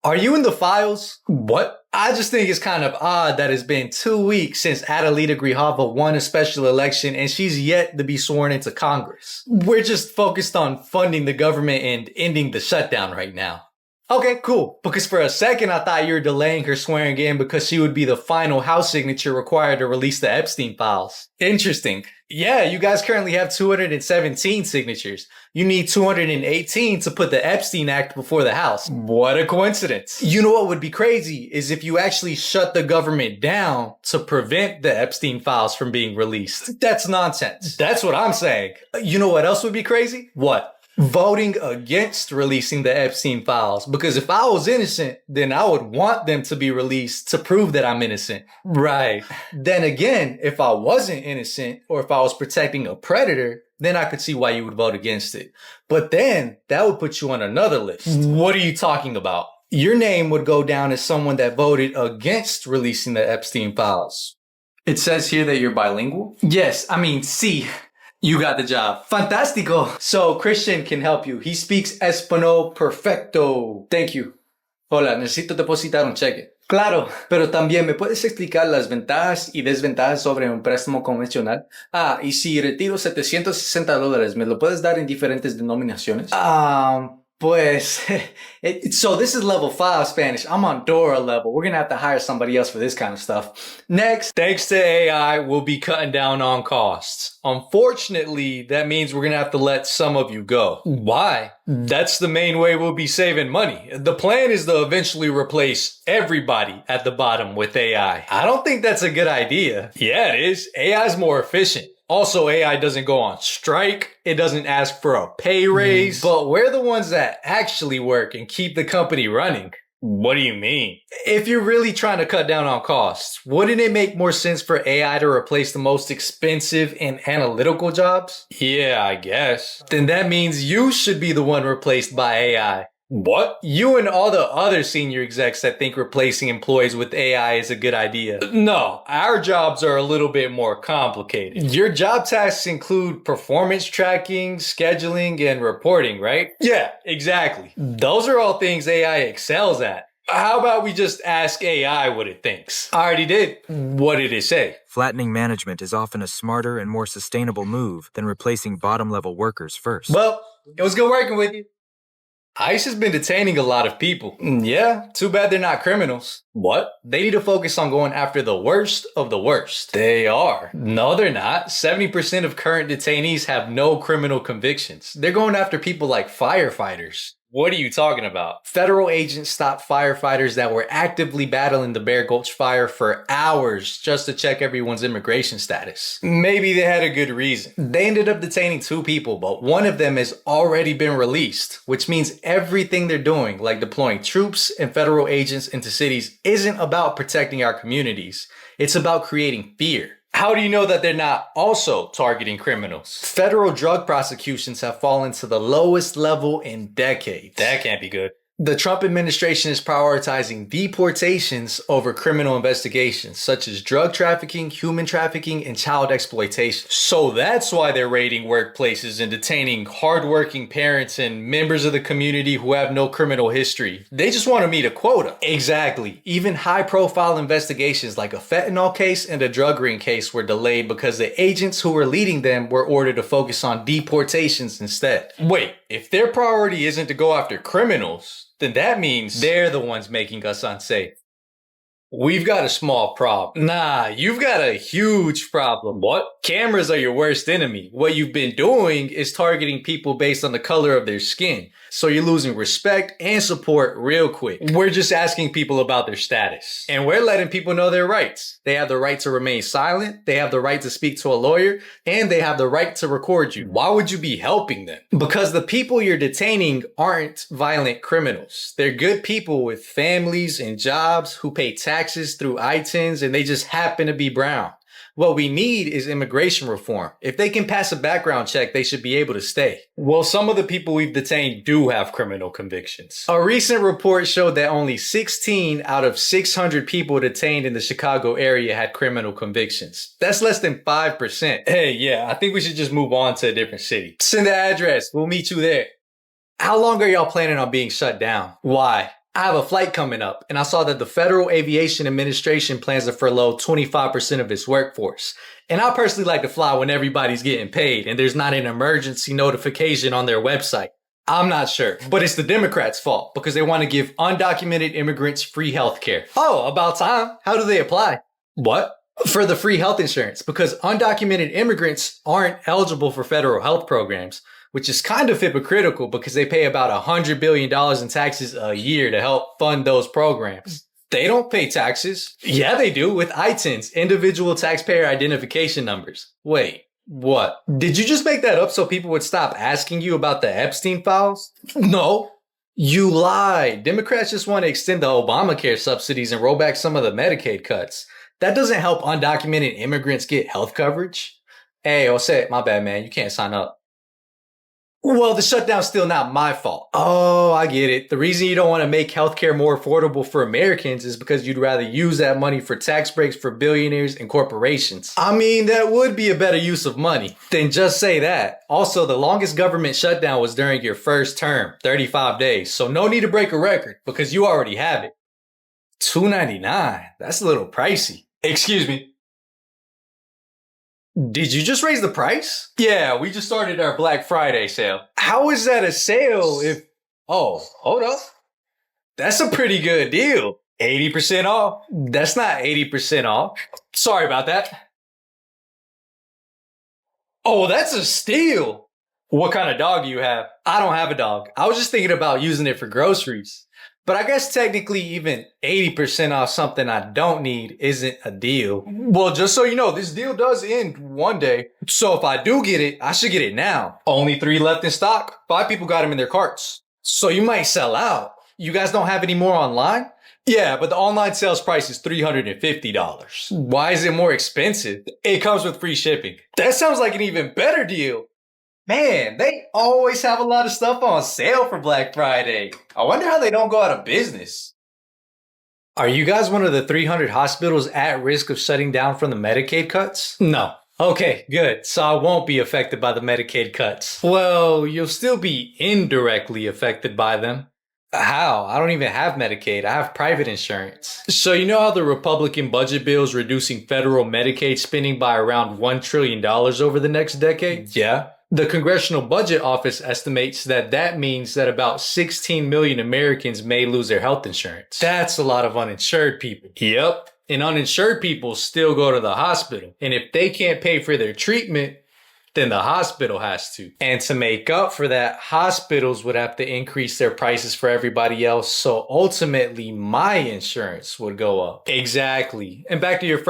Are you in the files? What? I just think it's kind of odd that it's been 2 weeks since Adelita Grijalva won a special election and she's yet to be sworn into Congress. We're just focused on funding the government and ending the shutdown right now. Okay, cool. Because for a second, I thought you were delaying her swearing in because she would be the final House signature required to release the Epstein files. Interesting. Yeah, you guys currently have 217 signatures. You need 218 to put the Epstein Act before the House. What a coincidence. You know what would be crazy is if you actually shut the government down to prevent the Epstein files from being released. That's nonsense. That's what I'm saying. You know what else would be crazy? What? Voting against releasing the Epstein files. Because if I was innocent, then I would want them to be released to prove that I'm innocent. Right. Then again, if I wasn't innocent or if I was protecting a predator, then I could see why you would vote against it. But then that would put you on another list. What are you talking about? Your name would go down as someone that voted against releasing the Epstein files. It says here that you're bilingual? Yes, I mean, sí. You got the job. Fantástico. So Christian can help you. He speaks Español perfecto. Thank you. Hola, necesito depositar un cheque. Claro, pero también me puedes explicar las ventajas y desventajas sobre un préstamo convencional. Y si retiro $760, ¿me lo puedes dar en diferentes denominaciones? Pues, so this is level 5 Spanish. I'm on Dora level. We're going to have to hire somebody else for this kind of stuff. Next, thanks to AI, we'll be cutting down on costs. Unfortunately, that means we're going to have to let some of you go. Why? That's the main way we'll be saving money. The plan is to eventually replace everybody at the bottom with AI. I don't think that's a good idea. Yeah, it is. AI is more efficient. Also, AI doesn't go on strike. It doesn't ask for a pay raise. But we're the ones that actually work and keep the company running. What do you mean? If you're really trying to cut down on costs, wouldn't it make more sense for AI to replace the most expensive and analytical jobs? Yeah, I guess. Then that means you should be the one replaced by AI. What? You and all the other senior execs that think replacing employees with AI is a good idea. No, our jobs are a little bit more complicated. Your job tasks include performance tracking, scheduling, and reporting, right? Yeah, exactly. Those are all things AI excels at. How about we just ask AI what it thinks? I already did. What did it say? Flattening management is often a smarter and more sustainable move than replacing bottom-level workers first. Well, it was good working with you. ICE has been detaining a lot of people. Yeah, too bad they're not criminals. What? They need to focus on going after the worst of the worst. They are. No, they're not. 70% of current detainees have no criminal convictions. They're going after people like firefighters. What are you talking about? Federal agents stopped firefighters that were actively battling the Bear Gulch fire for hours just to check everyone's immigration status. Maybe they had a good reason. They ended up detaining 2 people, but one of them has already been released, which means everything they're doing, like deploying troops and federal agents into cities, isn't about protecting our communities. It's about creating fear. How do you know that they're not also targeting criminals? Federal drug prosecutions have fallen to the lowest level in decades. That can't be good. The Trump administration is prioritizing deportations over criminal investigations, such as drug trafficking, human trafficking, and child exploitation. So that's why they're raiding workplaces and detaining hardworking parents and members of the community who have no criminal history. They just want to meet a quota. Exactly. Even high-profile investigations like a fentanyl case and a drug ring case were delayed because the agents who were leading them were ordered to focus on deportations instead. Wait, if their priority isn't to go after criminals, then that means they're the ones making us unsafe. We've got a small problem. Nah, you've got a huge problem. What? Cameras are your worst enemy. What you've been doing is targeting people based on the color of their skin. So you're losing respect and support real quick. We're just asking people about their status. And we're letting people know their rights. They have the right to remain silent, they have the right to speak to a lawyer, and they have the right to record you. Why would you be helping them? Because the people you're detaining aren't violent criminals. They're good people with families and jobs who pay taxes through ITINs, and they just happen to be brown. What we need is immigration reform. If they can pass a background check, they should be able to stay. Well, some of the people we've detained do have criminal convictions. A recent report showed that only 16 out of 600 people detained in the Chicago area had criminal convictions. That's less than 5%. Hey, yeah, I think we should just move on to a different city. Send the address. We'll meet you there. How long are y'all planning on being shut down? Why? I have a flight coming up, and I saw that the Federal Aviation Administration plans to furlough 25% of its workforce. And I personally like to fly when everybody's getting paid and there's not an emergency notification on their website. I'm not sure, but it's the Democrats' fault because they want to give undocumented immigrants free health care. Oh, about time. How do they apply? What? For the free health insurance, because undocumented immigrants aren't eligible for federal health programs, which is kind of hypocritical because they pay about $100 billion in taxes a year to help fund those programs. They don't pay taxes. Yeah, they do with ITINs, individual taxpayer identification numbers. Wait, what? Did you just make that up so people would stop asking you about the Epstein files? No. You lied. Democrats just want to extend the Obamacare subsidies and roll back some of the Medicaid cuts. That doesn't help undocumented immigrants get health coverage. Hey, Jose, my bad, man. You can't sign up. Well, the shutdown's still not my fault. Oh, I get it. The reason you don't want to make healthcare more affordable for Americans is because you'd rather use that money for tax breaks for billionaires and corporations. I mean, that would be a better use of money than just say that. Also, the longest government shutdown was during your first term, 35 days. So no need to break a record because you already have it. $2.99. That's a little pricey. Excuse me. Did you just raise the price? Yeah, we just started our Black Friday sale. How is that a sale if... Oh, hold up. That's a pretty good deal. 80% off. That's not 80% off. Sorry about that. Oh, that's a steal. What kind of dog do you have? I don't have a dog. I was just thinking about using it for groceries. But I guess technically even 80% off something I don't need isn't a deal. Well, just so you know, this deal does end one day. So if I do get it, I should get it now. Only 3 left in stock. 5 people got them in their carts. So you might sell out. You guys don't have any more online? Yeah, but the online sales price is $350. Why is it more expensive? It comes with free shipping. That sounds like an even better deal. Man, they always have a lot of stuff on sale for Black Friday. I wonder how they don't go out of business. Are you guys one of the 300 hospitals at risk of shutting down from the Medicaid cuts? No. Okay, good. So I won't be affected by the Medicaid cuts. Well, you'll still be indirectly affected by them. How? I don't even have Medicaid. I have private insurance. So you know how the Republican budget bill is reducing federal Medicaid spending by around $1 trillion over the next decade? Yeah. The Congressional Budget Office estimates that means that about 16 million Americans may lose their health insurance. That's a lot of uninsured people. Yep. And uninsured people still go to the hospital. And if they can't pay for their treatment, then the hospital has to. And to make up for that, hospitals would have to increase their prices for everybody else. So ultimately, my insurance would go up. Exactly. And back to your